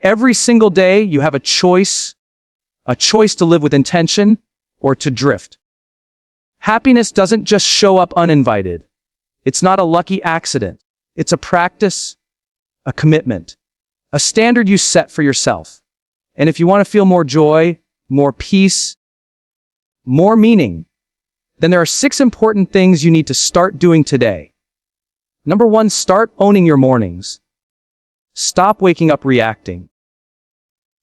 Every single day, you have a choice to live with intention or to drift. Happiness doesn't just show up uninvited. It's not a lucky accident. It's a practice, a commitment, a standard you set for yourself. And if you want to feel more joy, more peace, more meaning, then there are 6 important things you need to start doing today. Number 1, start owning your mornings. Stop waking up reacting.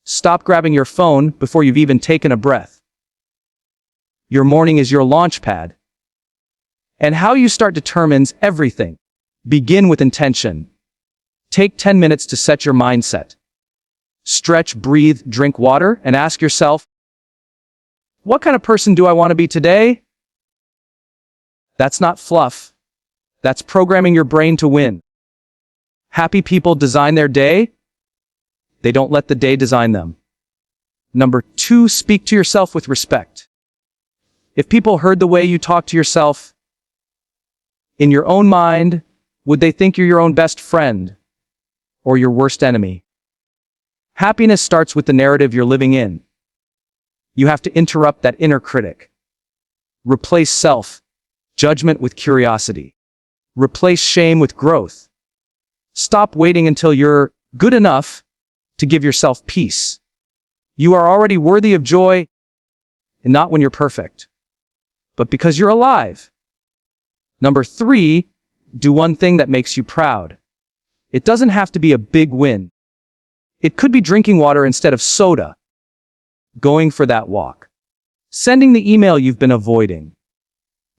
Stop grabbing your phone before you've even taken a breath. Your morning is your launch pad. And how you start determines everything. Begin with intention. Take 10 minutes to set your mindset. Stretch, breathe, drink water, and ask yourself, what kind of person do I want to be today? That's not fluff. That's programming your brain to win. Happy people design their day. They don't let the day design them. Number 2, speak to yourself with respect. If people heard the way you talk to yourself in your own mind, would they think you're your own best friend or your worst enemy? Happiness starts with the narrative you're living in. You have to interrupt that inner critic. Replace self-judgment with curiosity. Replace shame with growth. Stop waiting until you're good enough to give yourself peace. You are already worthy of joy, and not when you're perfect, but because you're alive. Number 3, do one thing that makes you proud. It doesn't have to be a big win. It could be drinking water instead of soda, going for that walk, sending the email you've been avoiding.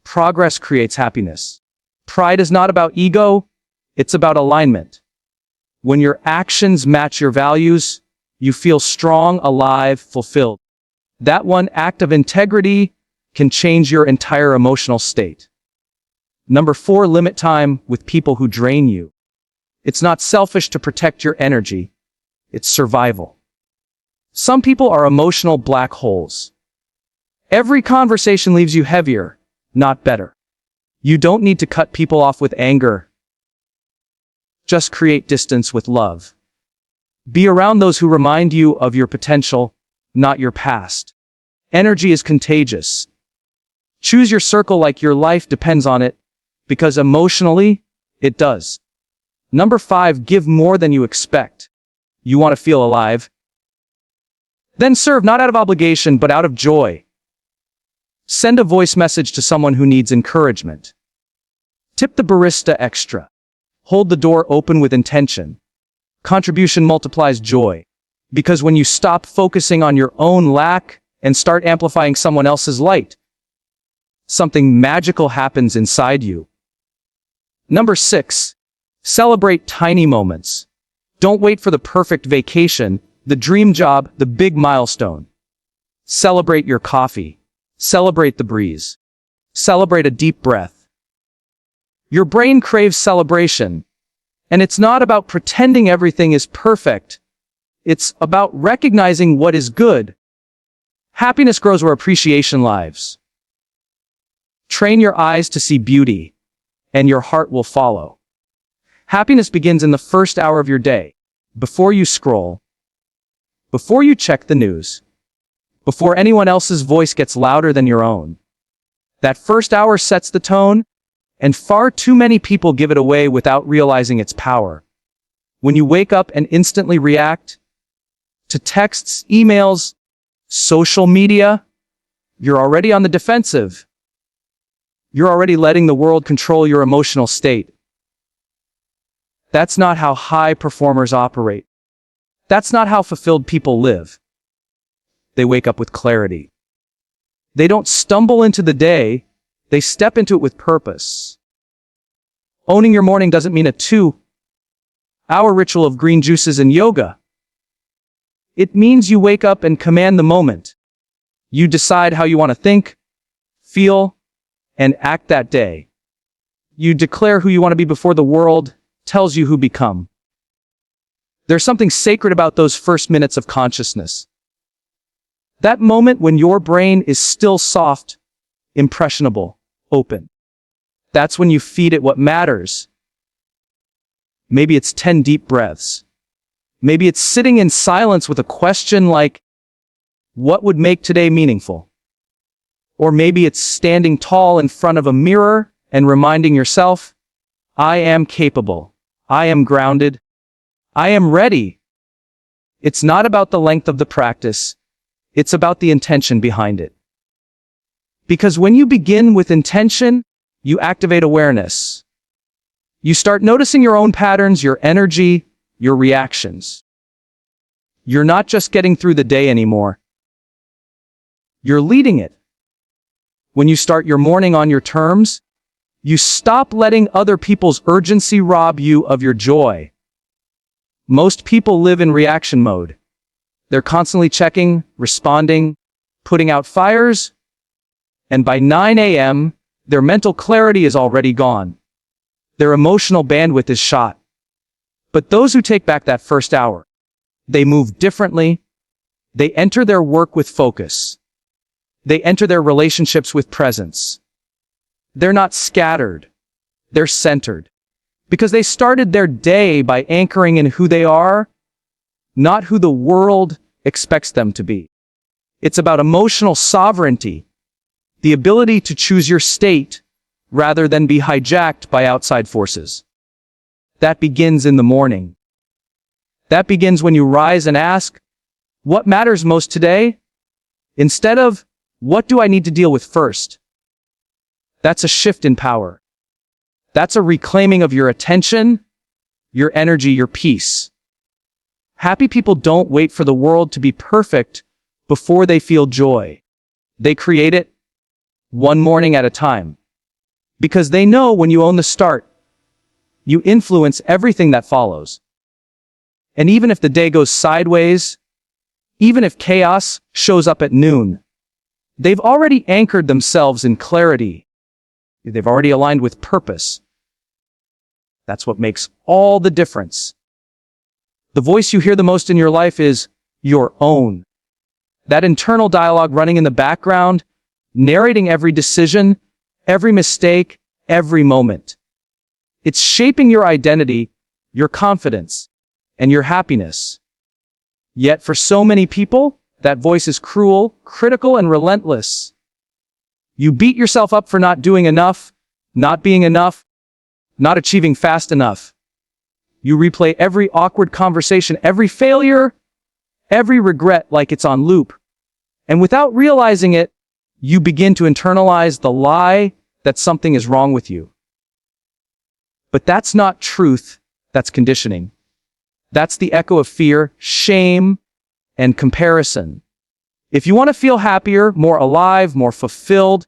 Progress creates happiness. Pride is not about ego, it's about alignment. When your actions match your values, you feel strong, alive, fulfilled. That one act of integrity can change your entire emotional state. Number 4, limit time with people who drain you. It's not selfish to protect your energy. It's survival. Some people are emotional black holes. Every conversation leaves you heavier, not better. You don't need to cut people off with anger. Just create distance with love. Be around those who remind you of your potential, not your past. Energy is contagious. Choose your circle like your life depends on it, because emotionally, it does. Number 5, give more than you expect. You want to feel alive? Then serve not out of obligation, but out of joy. Send a voice message to someone who needs encouragement. Tip the barista extra. Hold the door open with intention. Contribution multiplies joy. Because when you stop focusing on your own lack and start amplifying someone else's light, something magical happens inside you. Number 6, celebrate tiny moments. Don't wait for the perfect vacation, the dream job, the big milestone. Celebrate your coffee. Celebrate the breeze. Celebrate a deep breath. Your brain craves celebration, and it's not about pretending everything is perfect. It's about recognizing what is good. Happiness grows where appreciation lives. Train your eyes to see beauty, and your heart will follow. Happiness begins in the first hour of your day, before you scroll, before you check the news, before anyone else's voice gets louder than your own. That first hour sets the tone, and far too many people give it away without realizing its power. When you wake up and instantly react to texts, emails, social media, you're already on the defensive. You're already letting the world control your emotional state. That's not how high performers operate. That's not how fulfilled people live. They wake up with clarity. They don't stumble into the day, they step into it with purpose. Owning your morning doesn't mean a 2-hour ritual of green juices and yoga. It means you wake up and command the moment. You decide how you want to think, feel, and act that day. You declare who you want to be before the world tells you who become. There's something sacred about those first minutes of consciousness. That moment when your brain is still soft, impressionable, open. That's when you feed it what matters. Maybe it's 10 deep breaths. Maybe it's sitting in silence with a question like, what would make today meaningful? Or maybe it's standing tall in front of a mirror and reminding yourself, I am capable. I am grounded. I am ready. It's not about the length of the practice. It's about the intention behind it. Because when you begin with intention, you activate awareness. You start noticing your own patterns, your energy, your reactions. You're not just getting through the day anymore. You're leading it. When you start your morning on your terms, you stop letting other people's urgency rob you of your joy. Most people live in reaction mode. They're constantly checking, responding, putting out fires, and by 9 a.m., their mental clarity is already gone. Their emotional bandwidth is shot. But those who take back that first hour, they move differently. They enter their work with focus. They enter their relationships with presence. They're not scattered. They're centered. Because they started their day by anchoring in who they are, not who the world expects them to be. It's about emotional sovereignty, the ability to choose your state rather than be hijacked by outside forces. That begins in the morning. That begins when you rise and ask, what matters most today? Instead of, what do I need to deal with first? That's a shift in power. That's a reclaiming of your attention, your energy, your peace. Happy people don't wait for the world to be perfect before they feel joy. They create it one morning at a time. Because they know when you own the start, you influence everything that follows. And even if the day goes sideways, even if chaos shows up at noon, they've already anchored themselves in clarity. They've already aligned with purpose. That's what makes all the difference. The voice you hear the most in your life is your own. That internal dialogue running in the background, narrating every decision, every mistake, every moment. It's shaping your identity, your confidence, and your happiness. Yet for so many people, that voice is cruel, critical, and relentless. You beat yourself up for not doing enough, not being enough, not achieving fast enough. You replay every awkward conversation, every failure, every regret like it's on loop. And without realizing it, you begin to internalize the lie that something is wrong with you. But that's not truth, that's conditioning. That's the echo of fear, shame, and comparison. If you want to feel happier, more alive, more fulfilled,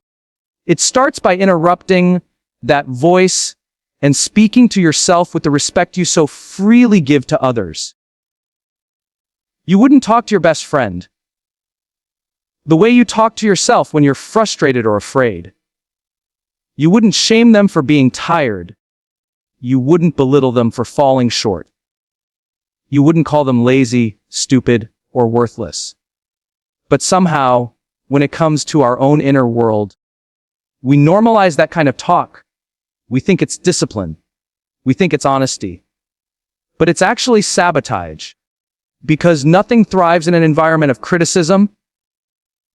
it starts by interrupting that voice and speaking to yourself with the respect you so freely give to others. You wouldn't talk to your best friend the way you talk to yourself when you're frustrated or afraid. You wouldn't shame them for being tired. You wouldn't belittle them for falling short. You wouldn't call them lazy, stupid, or worthless. But somehow, when it comes to our own inner world, we normalize that kind of talk. We think it's discipline. We think it's honesty. But it's actually sabotage. Because nothing thrives in an environment of criticism.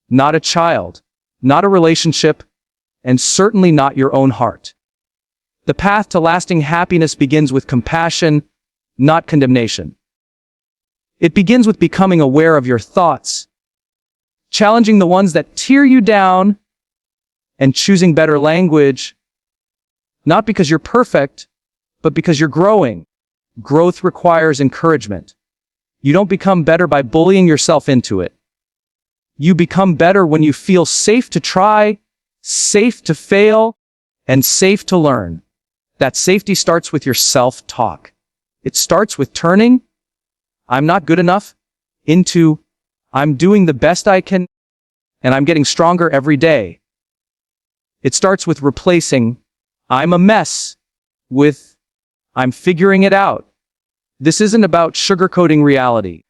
Not a child, not a relationship, and certainly not your own heart. The path to lasting happiness begins with compassion, not condemnation. It begins with becoming aware of your thoughts, challenging the ones that tear you down, and choosing better language, not because you're perfect, but because you're growing. Growth requires encouragement. You don't become better by bullying yourself into it. You become better when you feel safe to try, safe to fail, and safe to learn. That safety starts with your self-talk. It starts with turning, I'm not good enough, into, I'm doing the best I can, and I'm getting stronger every day. It starts with replacing, I'm a mess, with, I'm figuring it out. This isn't about sugarcoating reality.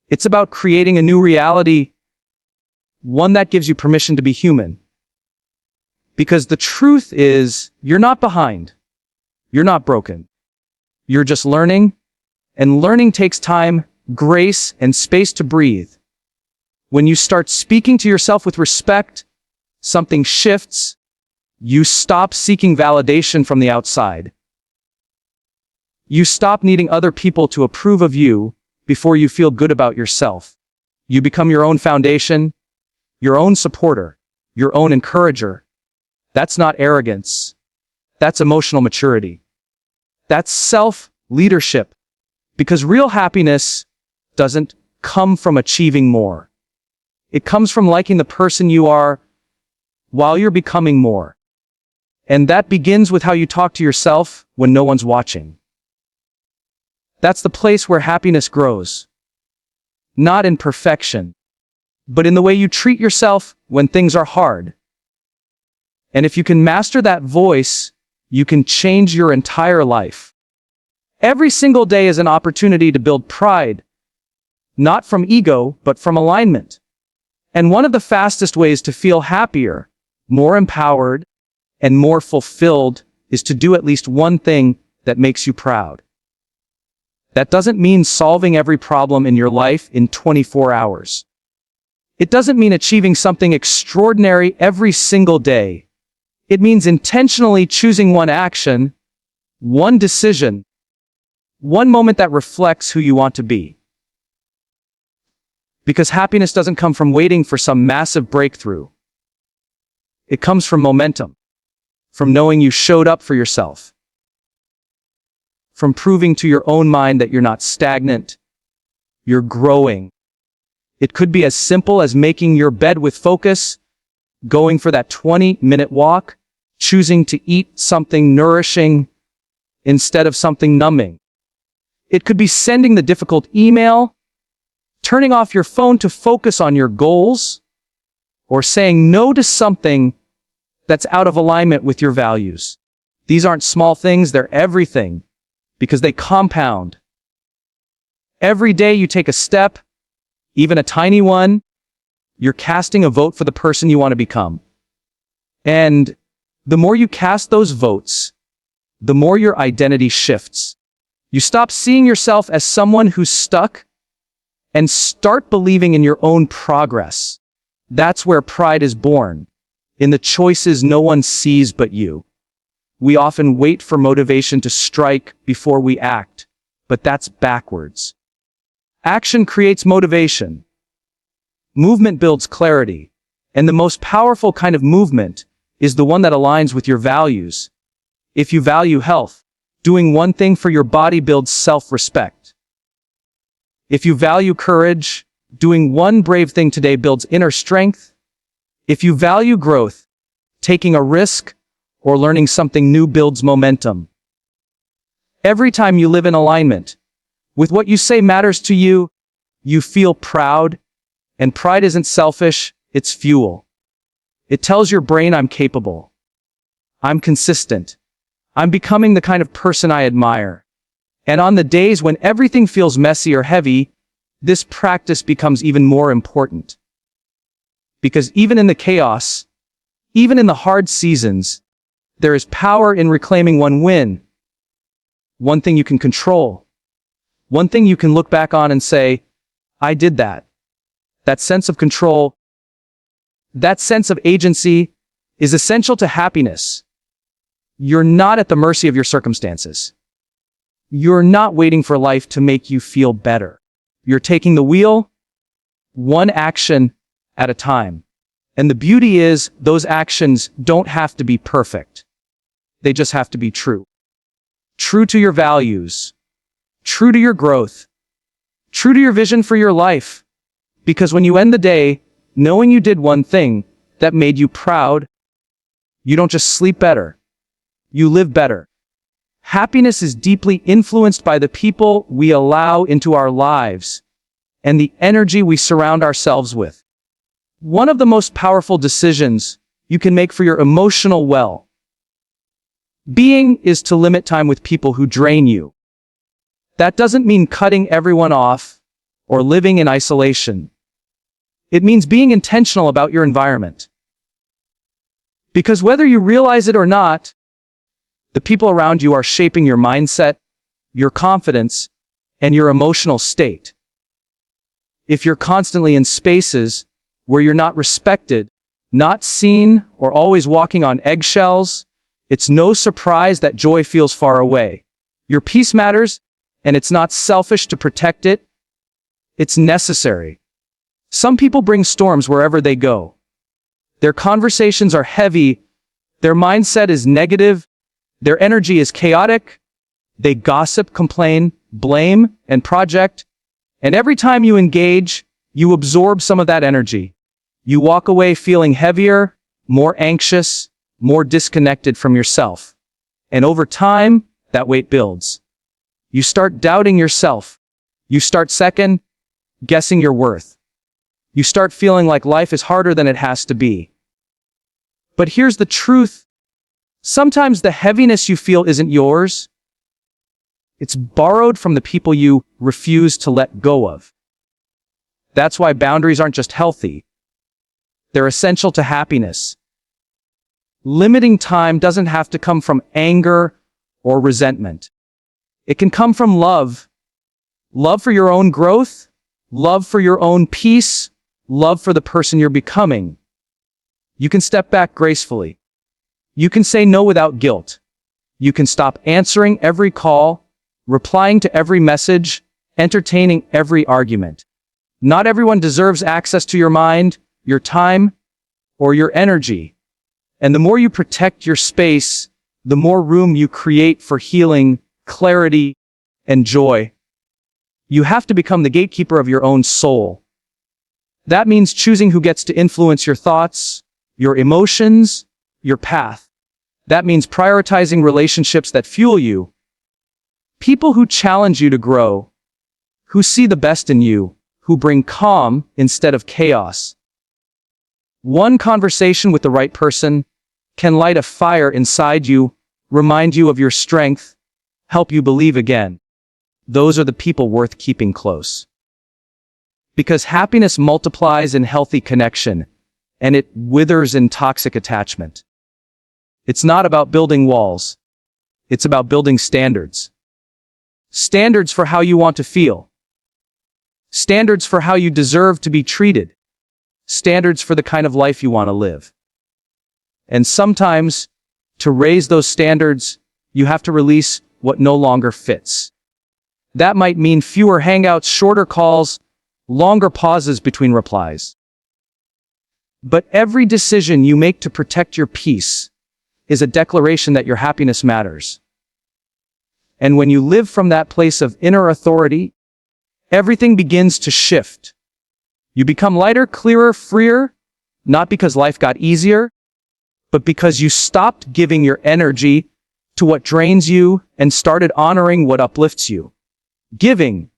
It's about creating a new reality, one that gives you permission to be human. Because the truth is, you're not behind. You're not broken. You're just learning, and learning takes time, grace, and space to breathe. When you start speaking to yourself with respect, something shifts. You stop seeking validation from the outside. You stop needing other people to approve of you before you feel good about yourself. You become your own foundation, your own supporter, your own encourager. That's not arrogance. That's emotional maturity. That's self-leadership. Because real happiness doesn't come from achieving more. It comes from liking the person you are while you're becoming more. And that begins with how you talk to yourself when no one's watching. That's the place where happiness grows. Not in perfection, but in the way you treat yourself when things are hard. And if you can master that voice, you can change your entire life. Every single day is an opportunity to build pride, not from ego, but from alignment. And one of the fastest ways to feel happier, more empowered, and more fulfilled is to do at least one thing that makes you proud. That doesn't mean solving every problem in your life in 24 hours. It doesn't mean achieving something extraordinary every single day. It means intentionally choosing one action, one decision, one moment that reflects who you want to be. Because happiness doesn't come from waiting for some massive breakthrough. It comes from momentum, from knowing you showed up for yourself, from proving to your own mind that you're not stagnant, you're growing. It could be as simple as making your bed with focus, going for that 20-minute walk, choosing to eat something nourishing instead of something numbing. It could be sending the difficult email, turning off your phone to focus on your goals, or saying no to something that's out of alignment with your values. These aren't small things, they're everything, because they compound. Every day you take a step, even a tiny one, you're casting a vote for the person you want to become. And the more you cast those votes, the more your identity shifts. You stop seeing yourself as someone who's stuck and start believing in your own progress. That's where pride is born, in the choices no one sees but you. We often wait for motivation to strike before we act, but that's backwards. Action creates motivation. Movement builds clarity, and the most powerful kind of movement is the one that aligns with your values. If you value health, doing one thing for your body builds self-respect. If you value courage, doing one brave thing today builds inner strength. If you value growth, taking a risk or learning something new builds momentum. Every time you live in alignment with what you say matters to you, you feel proud, and pride isn't selfish, it's fuel. It tells your brain, I'm capable. I'm consistent. I'm becoming the kind of person I admire. And on the days when everything feels messy or heavy, this practice becomes even more important. Because even in the chaos, even in the hard seasons, there is power in reclaiming one win. One thing you can control. One thing you can look back on and say, I did that. That sense of control, that sense of agency is essential to happiness. You're not at the mercy of your circumstances. You're not waiting for life to make you feel better. You're taking the wheel, one action at a time. And the beauty is, those actions don't have to be perfect. They just have to be true. True to your values. True to your growth. True to your vision for your life. Because when you end the day, knowing you did one thing that made you proud, you don't just sleep better. You live better. Happiness is deeply influenced by the people we allow into our lives and the energy we surround ourselves with. One of the most powerful decisions you can make for your emotional well-being is to limit time with people who drain you. That doesn't mean cutting everyone off or living in isolation. It means being intentional about your environment. Because whether you realize it or not, the people around you are shaping your mindset, your confidence, and your emotional state. If you're constantly in spaces where you're not respected, not seen, or always walking on eggshells, it's no surprise that joy feels far away. Your peace matters, and it's not selfish to protect it. It's necessary. Some people bring storms wherever they go. Their conversations are heavy, their mindset is negative, their energy is chaotic. They gossip, complain, blame, and project. And every time you engage, you absorb some of that energy. You walk away feeling heavier, more anxious, more disconnected from yourself. And over time, that weight builds. You start doubting yourself. You start second guessing your worth. You start feeling like life is harder than it has to be. But here's the truth. Sometimes the heaviness you feel isn't yours. It's borrowed from the people you refuse to let go of. That's why boundaries aren't just healthy. They're essential to happiness. Limiting time doesn't have to come from anger or resentment. It can come from love. Love for your own growth, love for your own peace, love for the person you're becoming. You can step back gracefully. You can say no without guilt. You can stop answering every call, replying to every message, entertaining every argument. Not everyone deserves access to your mind, your time, or your energy. And the more you protect your space, the more room you create for healing, clarity, and joy. You have to become the gatekeeper of your own soul. That means choosing who gets to influence your thoughts, your emotions, your path. That means prioritizing relationships that fuel you. People who challenge you to grow, who see the best in you, who bring calm instead of chaos. One conversation with the right person can light a fire inside you, remind you of your strength, help you believe again. Those are the people worth keeping close. Because happiness multiplies in healthy connection, and it withers in toxic attachment. It's not about building walls. It's about building standards. Standards for how you want to feel. Standards for how you deserve to be treated. Standards for the kind of life you want to live. And sometimes, to raise those standards, you have to release what no longer fits. That might mean fewer hangouts, shorter calls, longer pauses between replies. But every decision you make to protect your peace is a declaration that your happiness matters. And when you live from that place of inner authority, everything begins to shift. You become lighter, clearer, freer, not because life got easier, but because you stopped giving your energy to what drains you and started honoring what uplifts you. Giving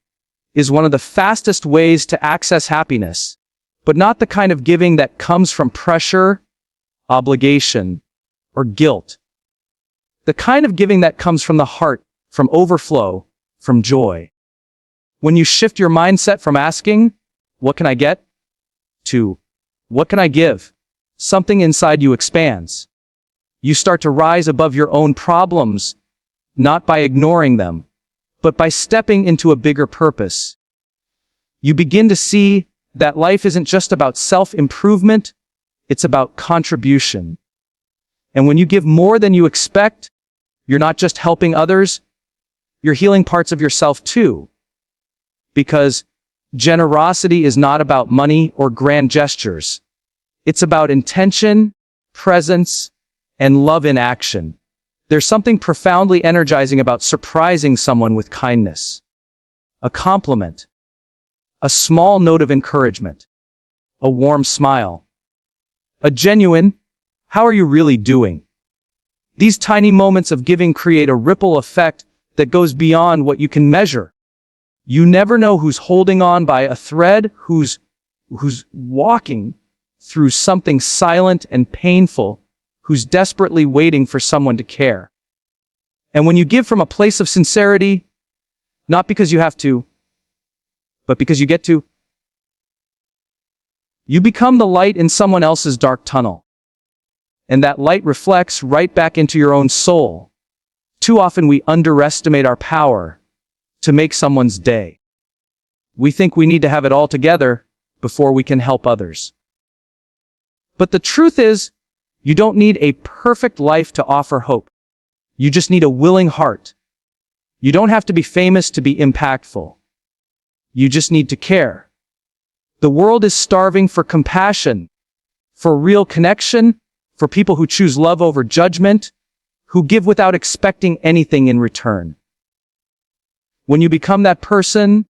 is one of the fastest ways to access happiness, but not the kind of giving that comes from pressure, obligation, or guilt. The kind of giving that comes from the heart, from overflow, from joy. When you shift your mindset from asking, "What can I get?" to, "What can I give?" something inside you expands. You start to rise above your own problems, not by ignoring them, but by stepping into a bigger purpose. You begin to see that life isn't just about self-improvement, it's about contribution. And when you give more than you expect, you're not just helping others, you're healing parts of yourself too. Because generosity is not about money or grand gestures. It's about intention, presence, and love in action. There's something profoundly energizing about surprising someone with kindness. A compliment. A small note of encouragement. A warm smile. A genuine, "How are you really doing?" These tiny moments of giving create a ripple effect that goes beyond what you can measure. You never know who's holding on by a thread, who's walking through something silent and painful, who's desperately waiting for someone to care. And when you give from a place of sincerity, not because you have to, but because you get to, you become the light in someone else's dark tunnel. And that light reflects right back into your own soul. Too often we underestimate our power to make someone's day. We think we need to have it all together before we can help others. But the truth is, you don't need a perfect life to offer hope. You just need a willing heart. You don't have to be famous to be impactful. You just need to care. The world is starving for compassion, for real connection, for people who choose love over judgment, who give without expecting anything in return. When you become that person,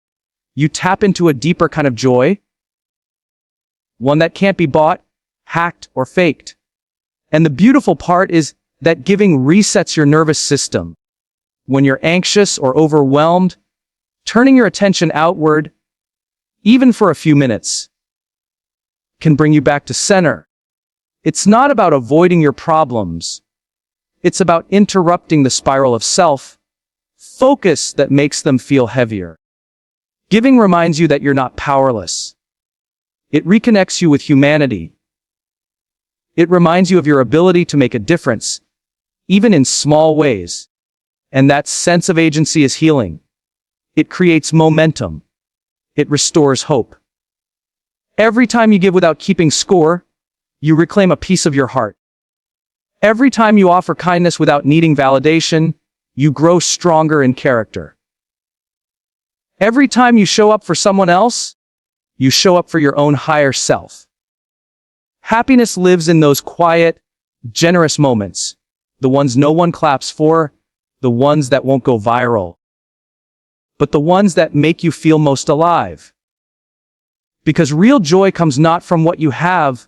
you tap into a deeper kind of joy, one that can't be bought, hacked, or faked. And the beautiful part is that giving resets your nervous system. When you're anxious or overwhelmed, turning your attention outward, even for a few minutes, can bring you back to center. It's not about avoiding your problems. It's about interrupting the spiral of self-focus that makes them feel heavier. Giving reminds you that you're not powerless. It reconnects you with humanity. It reminds you of your ability to make a difference, even in small ways. And that sense of agency is healing. It creates momentum. It restores hope. Every time you give without keeping score, you reclaim a piece of your heart. Every time you offer kindness without needing validation, you grow stronger in character. Every time you show up for someone else, you show up for your own higher self. Happiness lives in those quiet, generous moments, the ones no one claps for, the ones that won't go viral, but the ones that make you feel most alive. Because real joy comes not from what you have,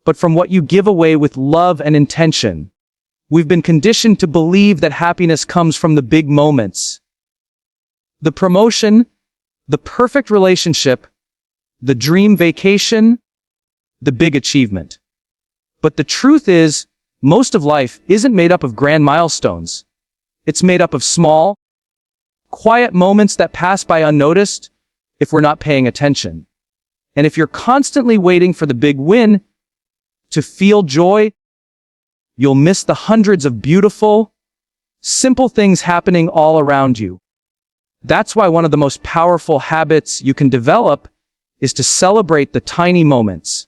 but from what you give away with love and intention. We've been conditioned to believe that happiness comes from the big moments. The promotion, the perfect relationship, the dream vacation, the big achievement. But the truth is, most of life isn't made up of grand milestones. It's made up of small, quiet moments that pass by unnoticed if we're not paying attention. And if you're constantly waiting for the big win to feel joy, you'll miss the hundreds of beautiful, simple things happening all around you. That's why one of the most powerful habits you can develop is to celebrate the tiny moments.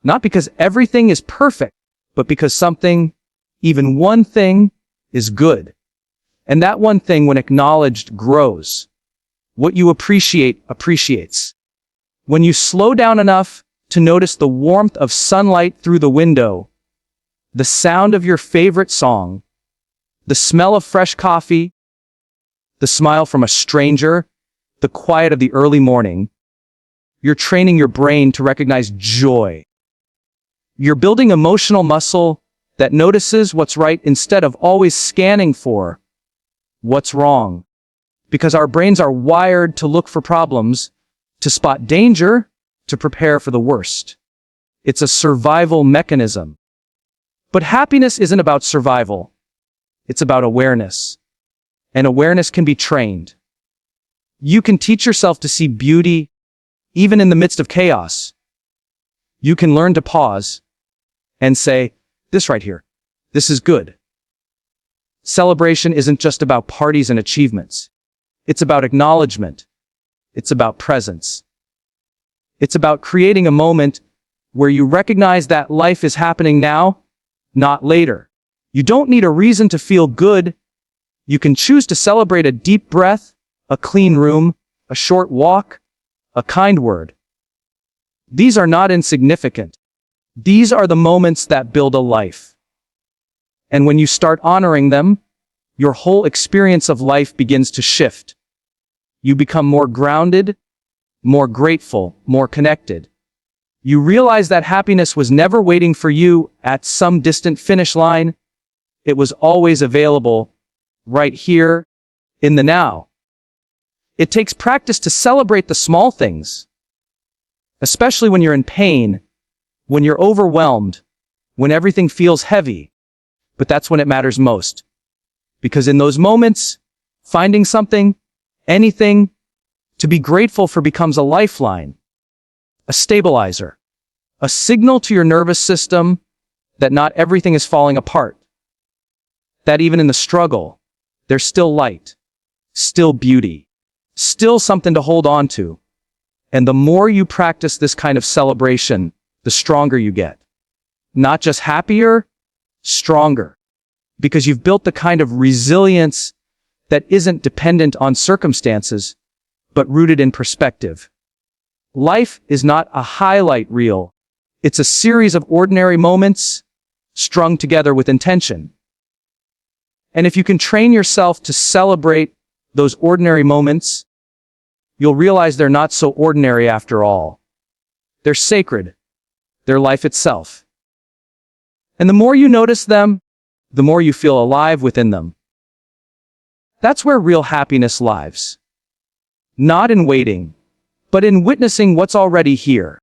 Not because everything is perfect, but because something, even one thing, is good. And that one thing, when acknowledged, grows. What you appreciate, appreciates. When you slow down enough to notice the warmth of sunlight through the window, the sound of your favorite song, the smell of fresh coffee, the smile from a stranger, the quiet of the early morning, you're training your brain to recognize joy. You're building emotional muscle that notices what's right instead of always scanning for what's wrong. Because our brains are wired to look for problems, to spot danger, to prepare for the worst. It's a survival mechanism. But happiness isn't about survival. It's about awareness. And awareness can be trained. You can teach yourself to see beauty, even in the midst of chaos. You can learn to pause and say, this right here, this is good. Celebration isn't just about parties and achievements. It's about acknowledgement. It's about presence. It's about creating a moment where you recognize that life is happening now, not later. You don't need a reason to feel good. You can choose to celebrate a deep breath, a clean room, a short walk, a kind word. These are not insignificant. These are the moments that build a life. And when you start honoring them, your whole experience of life begins to shift. You become more grounded, more grateful, more connected. You realize that happiness was never waiting for you at some distant finish line. It was always available, right here, in the now. It takes practice to celebrate the small things, especially when you're in pain, when you're overwhelmed, when everything feels heavy. But that's when it matters most. Because in those moments, finding something, anything, to be grateful for becomes a lifeline, a stabilizer, a signal to your nervous system that not everything is falling apart. That even in the struggle, there's still light, still beauty, still something to hold on to. And the more you practice this kind of celebration, the stronger you get. Not just happier, stronger. Because you've built the kind of resilience that isn't dependent on circumstances, but rooted in perspective. Life is not a highlight reel. It's a series of ordinary moments strung together with intention. And if you can train yourself to celebrate those ordinary moments, you'll realize they're not so ordinary after all. They're sacred. They're life itself. And the more you notice them, the more you feel alive within them. That's where real happiness lies. Not in waiting, but in witnessing what's already here.